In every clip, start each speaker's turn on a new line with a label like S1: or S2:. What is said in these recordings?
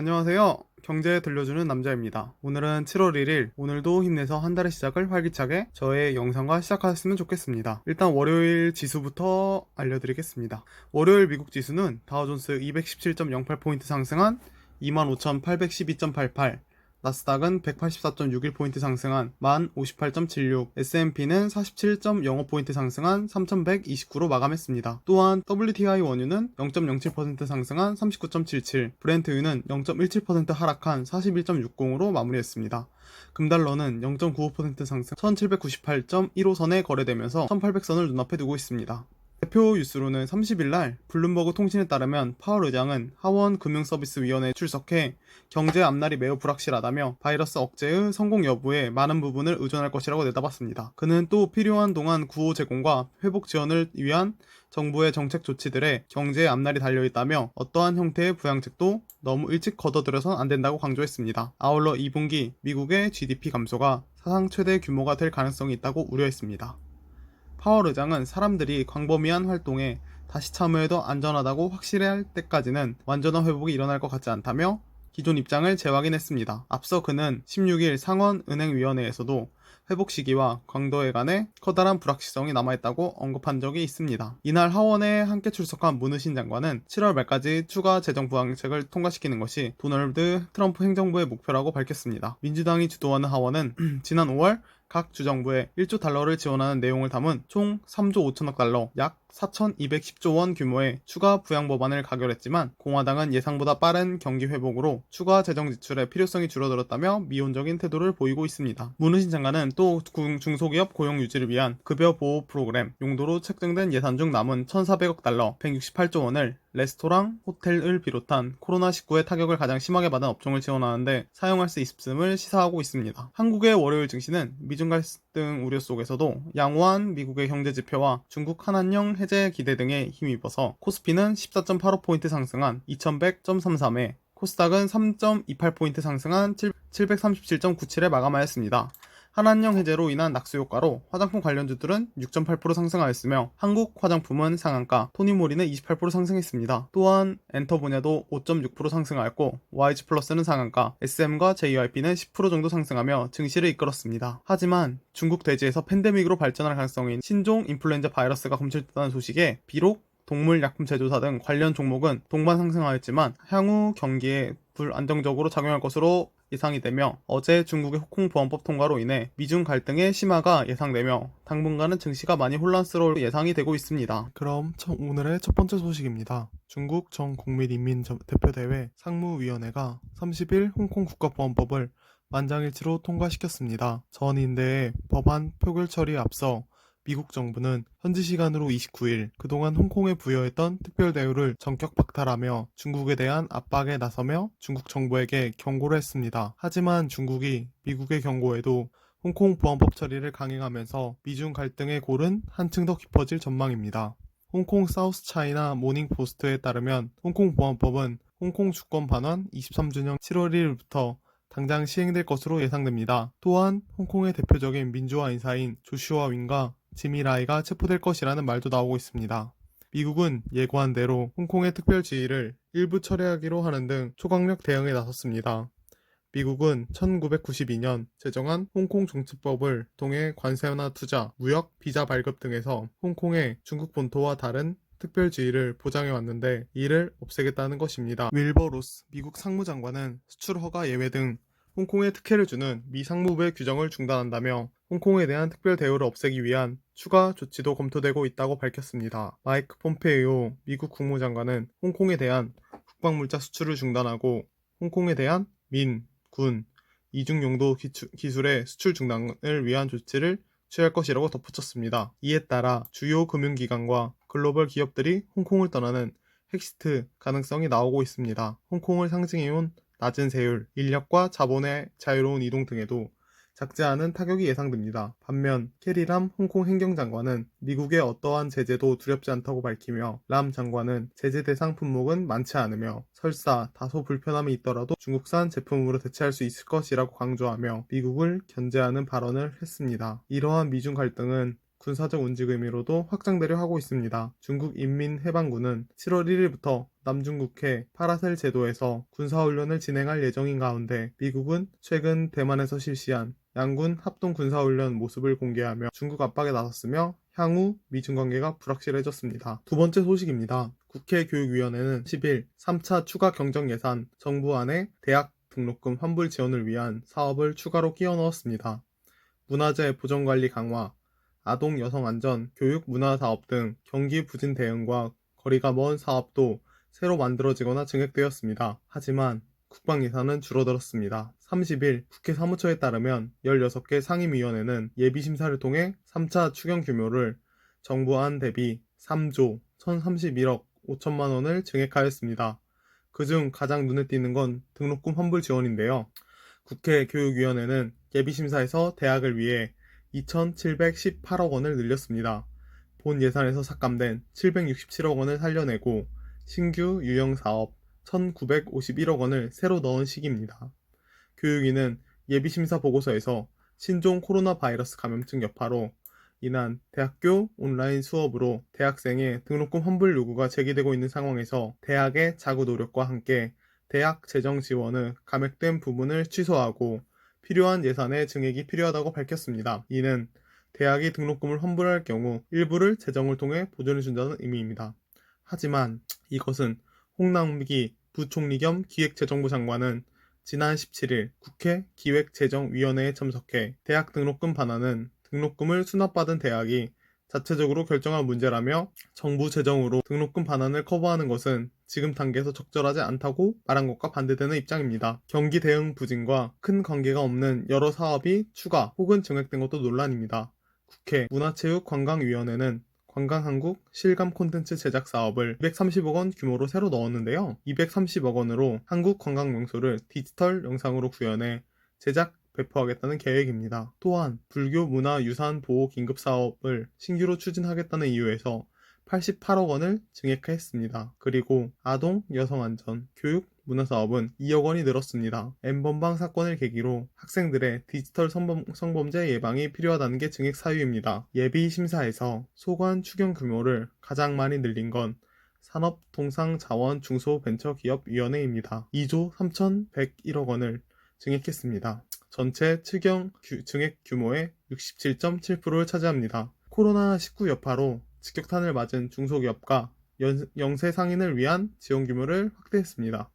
S1: 안녕하세요. 경제 들려주는 남자입니다. 오늘은 7월 1일, 오늘도 힘내서 한 달의 시작을 활기차게 저의 영상과 시작하셨으면 좋겠습니다. 일단 월요일 지수부터 알려드리겠습니다. 월요일 미국 지수는 다우존스 217.08포인트 상승한 25,812.88, 나스닥은 184.61포인트 상승한 1058.76, S&P는 47.05포인트 상승한 3129로 마감했습니다. 또한 WTI 원유는 0.07% 상승한 39.77, 브렌트유는 0.17% 하락한 41.60으로 마무리했습니다. 금달러는 0.95% 상승 1798.15선에 거래되면서 1800선을 눈앞에 두고 있습니다. 대표 뉴스로는 30일날 블룸버그 통신에 따르면 파월 의장은 하원 금융서비스위원회에 출석해 경제 앞날이 매우 불확실하다며 바이러스 억제의 성공 여부에 많은 부분을 의존할 것이라고 내다봤습니다. 그는 또 필요한 동안 구호 제공과 회복 지원을 위한 정부의 정책 조치들에 경제의 앞날이 달려있다며 어떠한 형태의 부양책도 너무 일찍 걷어들여선 안 된다고 강조했습니다. 아울러 2분기 미국의 GDP 감소가 사상 최대 규모가 될 가능성이 있다고 우려했습니다. 파월 의장은 사람들이 광범위한 활동에 다시 참여해도 안전하다고 확실할 때까지는 완전한 회복이 일어날 것 같지 않다며 기존 입장을 재확인했습니다. 앞서 그는 16일 상원은행위원회에서도 회복 시기와 강도에 관해 커다란 불확실성이 남아있다고 언급한 적이 있습니다. 이날 하원에 함께 출석한 문우신 장관은 7월 말까지 추가 재정 부양책을 통과시키는 것이 도널드 트럼프 행정부의 목표라고 밝혔습니다. 민주당이 주도하는 하원은 지난 5월 각 주정부에 1조 달러를 지원하는 내용을 담은 총 3조 5천억 달러, 약 4,210조 원 규모의 추가 부양 법안을 가결했지만 공화당은 예상보다 빠른 경기 회복으로 추가 재정 지출의 필요성이 줄어들었다며 미온적인 태도를 보이고 있습니다. 문우신 장관은 또 중소기업 고용 유지를 위한 급여 보호 프로그램 용도로 책정된 예산 중 남은 1,400억 달러, 168조 원을 레스토랑, 호텔을 비롯한 코로나19의 타격을 가장 심하게 받은 업종을 지원하는데 사용할 수 있음을 시사하고 있습니다. 한국의 월요일 증시는 미중 갈등 우려 속에서도 양호한 미국의 경제 지표와 중국 한한령 해제 기대 등에 힘입어서 코스피는 14.85포인트 상승한 2100.33에 코스닥은 3.28포인트 상승한 737.97에 마감하였습니다. 한한령 해제로 인한 낙수 효과로 화장품 관련주들은 6.8% 상승하였으며 한국 화장품은 상한가, 토니모리는 28% 상승했습니다. 또한 엔터 분야도 5.6% 상승하였고 YG플러스는 상한가, SM과 JYP는 10% 정도 상승하며 증시를 이끌었습니다. 하지만 중국 대지에서 팬데믹으로 발전할 가능성인 신종 인플루엔자 바이러스가 검출됐다는 소식에 비록 동물 약품 제조사 등 관련 종목은 동반 상승하였지만 향후 경기에 불안정적으로 작용할 것으로 예상이 되며 어제 중국의 홍콩보안법 통과로 인해 미중 갈등의 심화가 예상되며 당분간은 증시가 많이 혼란스러울 예상이 되고 있습니다. 그럼 오늘의 첫 번째 소식입니다. 중국 전국민인민대표대회 상무위원회가 30일 홍콩 국가보안법을 만장일치로 통과시켰습니다. 전인대의 법안 표결 처리에 앞서 미국 정부는 현지 시간으로 29일 그동안 홍콩에 부여했던 특별 대우를 전격 박탈하며 중국에 대한 압박에 나서며 중국 정부에게 경고를 했습니다. 하지만 중국이 미국의 경고에도 홍콩 보안법 처리를 강행하면서 미중 갈등의 골은 한층 더 깊어질 전망입니다. 홍콩 사우스 차이나 모닝 포스트에 따르면 홍콩 보안법은 홍콩 주권 반환 23주년 7월 1일부터 당장 시행될 것으로 예상됩니다. 또한 홍콩의 대표적인 민주화 인사인 조슈아 윈과 지미 라이가 체포될 것이라는 말도 나오고 있습니다. 미국은 예고한 대로 홍콩의 특별지위를 일부 철회하기로 하는 등 초강력 대응에 나섰습니다. 미국은 1992년 제정한 홍콩 종치법을 통해 관세나 투자, 무역, 비자 발급 등에서 홍콩의 중국 본토와 다른 특별지위를 보장해 왔는데 이를 없애겠다는 것입니다. 윌버 로스 미국 상무장관은 수출 허가 예외 등 홍콩에 특혜를 주는 미 상무부의 규정을 중단한다며 홍콩에 대한 특별 대우를 없애기 위한 추가 조치도 검토되고 있다고 밝혔습니다. 마이크 폼페이오 미국 국무장관은 홍콩에 대한 국방물자 수출을 중단하고 홍콩에 대한 민, 군, 이중용도 기술의 수출 중단을 위한 조치를 취할 것이라고 덧붙였습니다. 이에 따라 주요 금융기관과 글로벌 기업들이 홍콩을 떠나는 엑시트 가능성이 나오고 있습니다. 홍콩을 상징해온 낮은 세율, 인력과 자본의 자유로운 이동 등에도 작지 않은 타격이 예상됩니다. 반면 캐리람 홍콩 행정장관은 미국의 어떠한 제재도 두렵지 않다고 밝히며 람 장관은 제재 대상 품목은 많지 않으며 설사 다소 불편함이 있더라도 중국산 제품으로 대체할 수 있을 것이라고 강조하며 미국을 견제하는 발언을 했습니다. 이러한 미중 갈등은 군사적 운직 의미로도 확장되려 하고 있습니다. 중국 인민해방군은 7월 1일부터 남중국해 파라셀 제도에서 군사훈련을 진행할 예정인 가운데 미국은 최근 대만에서 실시한 양군 합동 군사훈련 모습을 공개하며 중국 압박에 나섰으며 향후 미중 관계가 불확실해졌습니다. 두 번째 소식입니다. 국회 교육위원회는 10일 3차 추가 경정 예산 정부안에 대학 등록금 환불 지원을 위한 사업을 추가로 끼워 넣었습니다. 문화재 보전관리 강화, 아동 여성 안전, 교육 문화 사업 등 경기 부진 대응과 거리가 먼 사업도 새로 만들어지거나 증액되었습니다. 하지만 국방 예산은 줄어들었습니다. 30일 국회 사무처에 따르면 16개 상임위원회는 예비심사를 통해 3차 추경 규모를 정부안 대비 3조 1031억 5천만 원을 증액하였습니다. 그중 가장 눈에 띄는 건 등록금 환불 지원인데요. 국회 교육위원회는 예비심사에서 대학을 위해 2,718억 원을 늘렸습니다. 본 예산에서 삭감된 767억 원을 살려내고 신규 유형사업 1,951억 원을 새로 넣은 시기입니다. 교육위는 예비심사 보고서에서 신종 코로나 바이러스 감염증 여파로 인한 대학교 온라인 수업으로 대학생의 등록금 환불 요구가 제기되고 있는 상황에서 대학의 자구 노력과 함께 대학 재정 지원의 감액된 부분을 취소하고 필요한 예산의 증액이 필요하다고 밝혔습니다. 이는 대학이 등록금을 환불할 경우 일부를 재정을 통해 보존해준다는 의미입니다. 하지만 이것은 홍남기 부총리 겸 기획재정부 장관은 지난 17일 국회 기획재정위원회에 참석해 대학 등록금 반환은 등록금을 수납받은 대학이 자체적으로 결정할 문제라며 정부 재정으로 등록금 반환을 커버하는 것은 지금 단계에서 적절하지 않다고 말한 것과 반대되는 입장입니다. 경기 대응 부진과 큰 관계가 없는 여러 사업이 추가 혹은 증액된 것도 논란입니다. 국회 문화체육관광위원회는 관광한국 실감 콘텐츠 제작 사업을 230억 원 규모로 새로 넣었는데요. 230억 원으로 한국 관광 명소를 디지털 영상으로 구현해 제작 배포하겠다는 계획입니다. 또한 불교 문화유산 보호 긴급 사업을 신규로 추진하겠다는 이유에서 88억 원을 증액했습니다. 그리고 아동 여성 안전 교육 문화 사업은 2억 원이 늘었습니다. N번방 사건을 계기로 학생들의 디지털 성범죄 예방이 필요하다는 게 증액 사유입니다. 예비 심사에서 소관 추경 규모를 가장 많이 늘린 건 산업통상자원중소벤처기업위원회입니다. 2조 3,101억 원을 증액했습니다. 전체 추경 증액 규모의 67.7%를 차지합니다. 코로나19 여파로 직격탄을 맞은 중소기업과 영세 상인을 위한 지원 규모를 확대했습니다.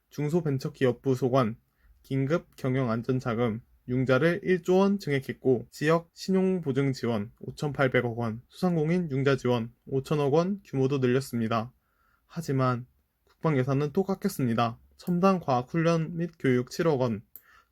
S1: 중소벤처기업부 소관, 긴급 경영안전자금, 융자를 1조 원 증액했고 지역 신용보증 지원 5,800억 원, 소상공인 융자 지원 5천억 원 규모도 늘렸습니다. 하지만 국방 예산은 또 깎였습니다. 첨단 과학훈련 및 교육 7억 원,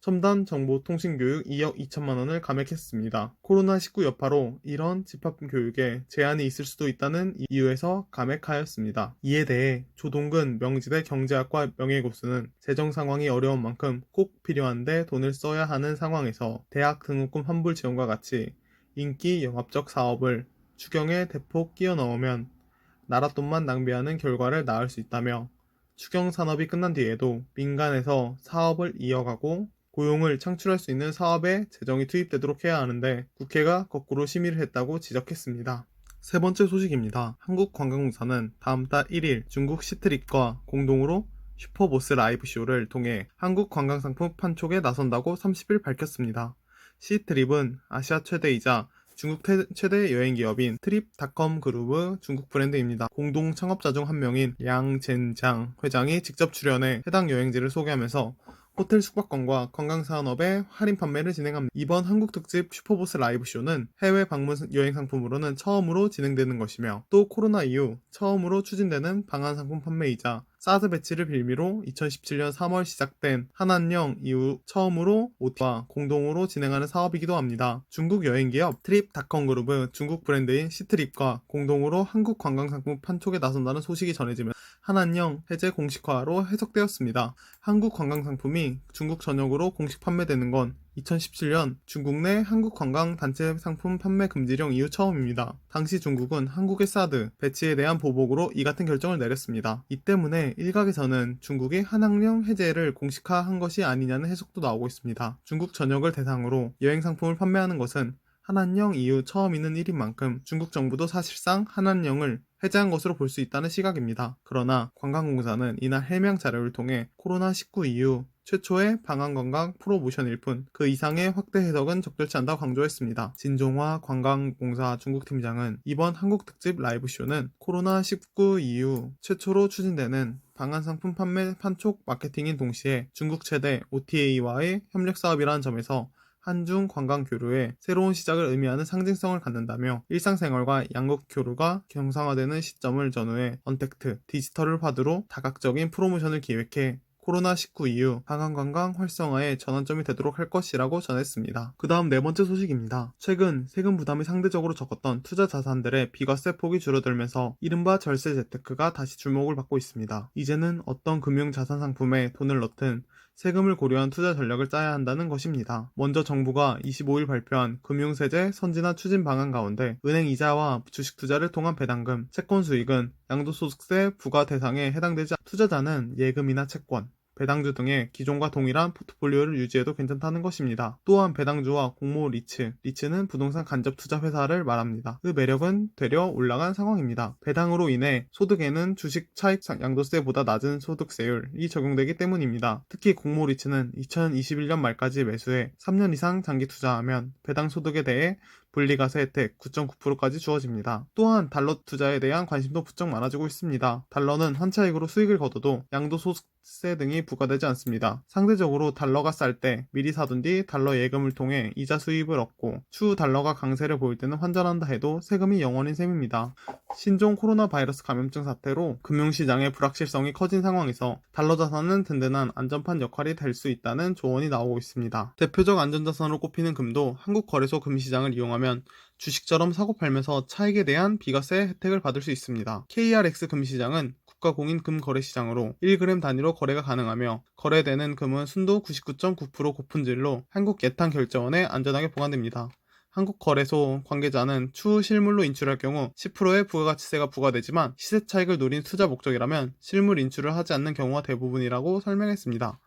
S1: 첨단 정보통신교육 2억 2천만 원을 감액했습니다. 코로나19 여파로 이런 집합교육에 제한이 있을 수도 있다는 이유에서 감액하였습니다. 이에 대해 조동근 명지대 경제학과 명예교수는 재정 상황이 어려운 만큼 꼭 필요한데 돈을 써야 하는 상황에서 대학 등록금 환불 지원과 같이 인기 영합적 사업을 추경에 대폭 끼워 넣으면 나라 돈만 낭비하는 결과를 낳을 수 있다며 추경 산업이 끝난 뒤에도 민간에서 사업을 이어가고 고용을 창출할 수 있는 사업에 재정이 투입되도록 해야 하는데 국회가 거꾸로 심의를 했다고 지적했습니다. 세 번째 소식입니다. 한국관광공사는 다음 달 1일 중국 시트립과 공동으로 슈퍼보스 라이브 쇼를 통해 한국 관광상품 판촉에 나선다고 30일 밝혔습니다. 시트립은 아시아 최대이자 중국 최대 여행기업인 트립닷컴 그룹의 중국 브랜드입니다. 공동 창업자 중 한 명인 량젠장 회장이 직접 출연해 해당 여행지를 소개하면서 호텔 숙박권과 관광산업의 할인 판매를 진행합니다. 이번 한국 특집 슈퍼보스 라이브 쇼는 해외 방문 여행 상품으로는 처음으로 진행되는 것이며 또 코로나 이후 처음으로 추진되는 방한 상품 판매이자 사드 배치를 빌미로 2017년 3월 시작된 한한령 이후 처음으로 OT와 공동으로 진행하는 사업이기도 합니다. 중국 여행기업 트립닷컴 그룹은 중국 브랜드인 시트립과 공동으로 한국 관광상품 판촉에 나선다는 소식이 전해지면 한한령 해제 공식화로 해석되었습니다. 한국 관광상품이 중국 전역으로 공식 판매되는 건 2017년 중국 내 한국 관광 단체 상품 판매 금지령 이후 처음입니다. 당시 중국은 한국의 사드 배치에 대한 보복으로 이 같은 결정을 내렸습니다. 이 때문에 일각에서는 중국이 한한령 해제를 공식화한 것이 아니냐는 해석도 나오고 있습니다. 중국 전역을 대상으로 여행 상품을 판매하는 것은 한한령 이후 처음 있는 일인 만큼 중국 정부도 사실상 한한령을 해제한 것으로 볼 수 있다는 시각입니다. 그러나 관광공사는 이날 해명 자료를 통해 코로나19 이후 최초의 방한관광 프로모션일 뿐 그 이상의 확대 해석은 적절치 않다고 강조했습니다. 진종화 관광공사 중국 팀장은 이번 한국 특집 라이브쇼는 코로나19 이후 최초로 추진되는 방한상품 판매 판촉 마케팅인 동시에 중국 최대 OTA와의 협력 사업이라는 점에서 한중 관광 교류의 새로운 시작을 의미하는 상징성을 갖는다며 일상생활과 양국 교류가 정상화되는 시점을 전후해 언택트, 디지털을 화두로 다각적인 프로모션을 기획해 코로나19 이후 방한관광 활성화의 전환점이 되도록 할 것이라고 전했습니다. 그 다음 네 번째 소식입니다. 최근 세금 부담이 상대적으로 적었던 투자 자산들의 비과세 폭이 줄어들면서 이른바 절세 재테크가 다시 주목을 받고 있습니다. 이제는 어떤 금융 자산 상품에 돈을 넣든 세금을 고려한 투자 전략을 짜야 한다는 것입니다. 먼저 정부가 25일 발표한 금융세제 선진화 추진 방안 가운데 은행 이자와 주식 투자를 통한 배당금, 채권 수익은 양도소득세 부과 대상에 해당되지 않는 투자자는 예금이나 채권, 배당주 등의 기존과 동일한 포트폴리오를 유지해도 괜찮다는 것입니다. 또한 배당주와 공모 리츠는 부동산 간접 투자 회사를 말합니다. 그 매력은 되려 올라간 상황입니다. 배당으로 인해 소득에는 주식 차익 양도세보다 낮은 소득세율이 적용되기 때문입니다. 특히 공모 리츠는 2021년 말까지 매수해 3년 이상 장기 투자하면 배당 소득에 대해 분리과세 혜택 9.9%까지 주어집니다. 또한 달러 투자에 대한 관심도 부쩍 많아지고 있습니다. 달러는 환차익으로 수익을 거둬도 양도소득세 등이 부과되지 않습니다. 상대적으로 달러가 쌀 때 미리 사둔 뒤 달러 예금을 통해 이자 수입을 얻고 추후 달러가 강세를 보일 때는 환전한다 해도 세금이 0원인 셈입니다. 신종 코로나 바이러스 감염증 사태로 금융시장의 불확실성이 커진 상황에서 달러 자산은 든든한 안전판 역할이 될 수 있다는 조언이 나오고 있습니다. 대표적 안전자산으로 꼽히는 금도 한국 거래소 금시장을 이용하면 주식처럼 사고 팔면서 차익에 대한 비과세 혜택을 받을 수 있습니다. KRX 금시장은 국가공인 금거래시장으로 1g 단위로 거래가 가능하며 거래되는 금은 순도 99.9% 고품질로 한국예탄결제원에 안전하게 보관됩니다. 한국거래소 관계자는 추후 실물로 인출할 경우 10%의 부가가치세가 부과되지만 시세 차익을 노린 투자 목적이라면 실물 인출을 하지 않는 경우가 대부분이라고 설명했습니다.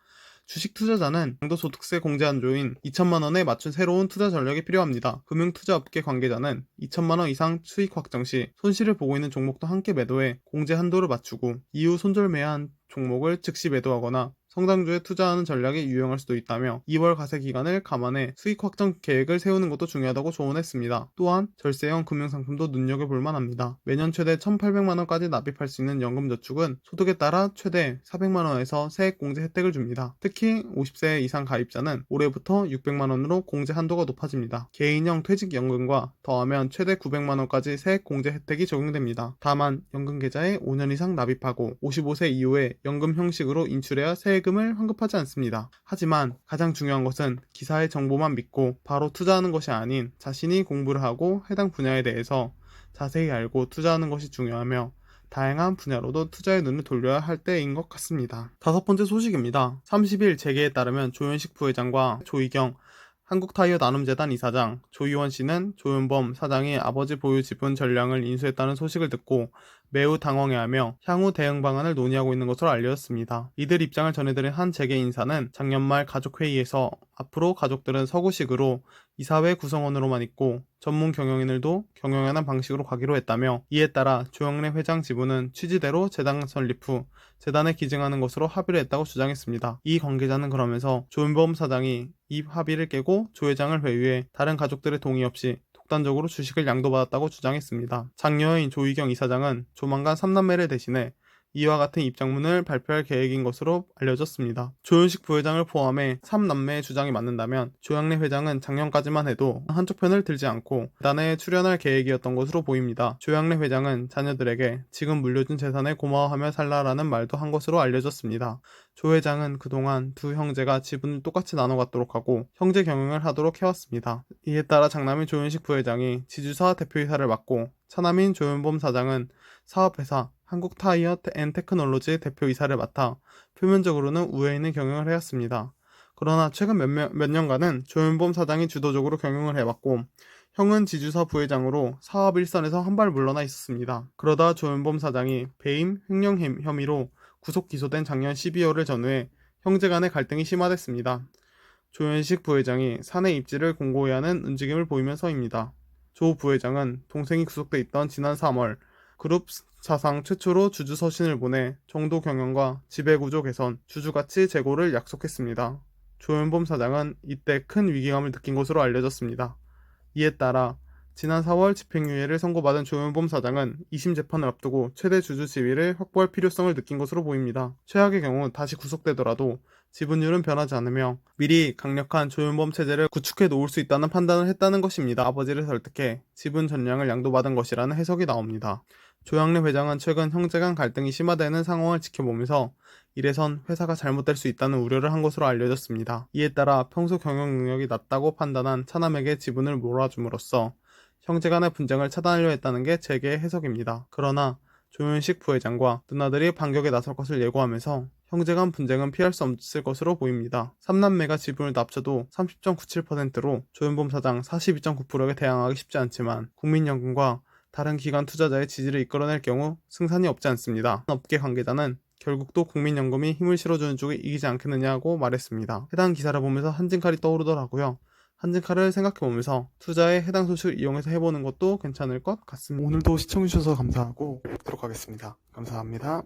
S1: 주식 투자자는 양도소득세 공제 한도인 2천만 원에 맞춘 새로운 투자 전략이 필요합니다. 금융투자업계 관계자는 2천만 원 이상 수익 확정 시 손실을 보고 있는 종목도 함께 매도해 공제 한도를 맞추고 이후 손절매한 종목을 즉시 매도하거나 성장주에 투자하는 전략이 유용할 수도 있다며 2월 과세 기간을 감안해 수익 확정 계획을 세우는 것도 중요하다고 조언했습니다. 또한 절세형 금융상품도 눈여겨볼 만합니다. 매년 최대 1,800만 원까지 납입할 수 있는 연금저축은 소득에 따라 최대 400만 원에서 세액 공제 혜택을 줍니다. 특히 50세 이상 가입자는 올해부터 600만 원으로 공제 한도가 높아집니다. 개인형 퇴직연금과 더하면 최대 900만 원까지 세액 공제 혜택이 적용됩니다. 다만 연금 계좌에 5년 이상 납입하고 55세 이후에 연금 형식으로 인출해야 세금을 환급하지 않습니다. 하지만 가장 중요한 것은 기사의 정보만 믿고 바로 투자하는 것이 아닌 자신이 공부를 하고 해당 분야에 대해서 자세히 알고 투자하는 것이 중요하며 다양한 분야로도 투자의 눈을 돌려야 할 때인 것 같습니다. 다섯 번째 소식입니다. 30일 재계에 따르면 조현식 부회장과 조희경 한국타이어 나눔재단 이사장, 조희원 씨는 조윤범 사장이 아버지 보유 지분 전량을 인수했다는 소식을 듣고 매우 당황해하며 향후 대응 방안을 논의하고 있는 것으로 알려졌습니다. 이들 입장을 전해드린 한 재계 인사는 작년 말 가족회의에서 앞으로 가족들은 서구식으로 이사회 구성원으로만 있고 전문 경영인들도 경영하는 방식으로 가기로 했다며 이에 따라 조영래 회장 지분은 취지대로 재단 설립 후 재단에 기증하는 것으로 합의를 했다고 주장했습니다. 이 관계자는 그러면서 조윤범 사장이 이 합의를 깨고 조 회장을 회유해 다른 가족들의 동의 없이 독단적으로 주식을 양도받았다고 주장했습니다. 장녀인 조희경 이사장은 조만간 3남매를 대신해 이와 같은 입장문을 발표할 계획인 것으로 알려졌습니다. 조윤식 부회장을 포함해 3남매의 주장이 맞는다면 조영래 회장은 작년까지만 해도 한쪽 편을 들지 않고 재단에 출연할 계획이었던 것으로 보입니다. 조영래 회장은 자녀들에게 지금 물려준 재산에 고마워하며 살라라는 말도 한 것으로 알려졌습니다. 조 회장은 그동안 두 형제가 지분을 똑같이 나눠 갖도록 하고 형제 경영을 하도록 해왔습니다. 이에 따라 장남인 조윤식 부회장이 지주사 대표이사를 맡고 차남인 조윤범 사장은 사업회사 한국타이어앤테크놀로지 대표이사를 맡아 표면적으로는 우에 있는 경영을 해왔습니다. 그러나 최근 몇 년간은 조윤범 사장이 주도적으로 경영을 해왔고 형은 지주사 부회장으로 사업 일선에서 한 발 물러나 있었습니다. 그러다 조윤범 사장이 배임, 횡령 혐의로 구속 기소된 작년 12월을 전후해 형제 간의 갈등이 심화됐습니다. 조현식 부회장이 사내 입지를 공고히 하는 움직임을 보이면서입니다. 조 부회장은 동생이 구속돼 있던 지난 3월 그룹 사상 최초로 주주 서신을 보내 정도 경영과 지배구조 개선, 주주가치 제고를 약속했습니다. 조현범 사장은 이때 큰 위기감을 느낀 것으로 알려졌습니다. 이에 따라 지난 4월 집행유예를 선고받은 조현범 사장은 2심 재판을 앞두고 최대 주주 지위를 확보할 필요성을 느낀 것으로 보입니다. 최악의 경우 다시 구속되더라도 지분율은 변하지 않으며 미리 강력한 조현범 체제를 구축해 놓을 수 있다는 판단을 했다는 것입니다. 아버지를 설득해 지분 전량을 양도받은 것이라는 해석이 나옵니다. 조양래 회장은 최근 형제 간 갈등이 심화되는 상황을 지켜보면서 이래선 회사가 잘못될 수 있다는 우려를 한 것으로 알려졌습니다. 이에 따라 평소 경영 능력이 낮다고 판단한 차남에게 지분을 몰아줌으로써 형제 간의 분쟁을 차단하려 했다는 게 재계의 해석입니다. 그러나 조현식 부회장과 누나들이 반격에 나설 것을 예고하면서 형제 간 분쟁은 피할 수 없을 것으로 보입니다. 3남매가 지분을 합쳐도 30.97%로 조현범 사장 42.9%에게 대항하기 쉽지 않지만 국민연금과 다른 기관 투자자의 지지를 이끌어낼 경우 승산이 없지 않습니다. 업계 관계자는 결국 또 국민연금이 힘을 실어주는 쪽이 이기지 않겠느냐고 말했습니다. 해당 기사를 보면서 한진칼이 떠오르더라고요. 한진칼을 생각해보면서 투자에 해당 소식을 이용해서 해보는 것도 괜찮을 것 같습니다. 오늘도 시청해주셔서 감사하고 뵙도록 하겠습니다. 감사합니다.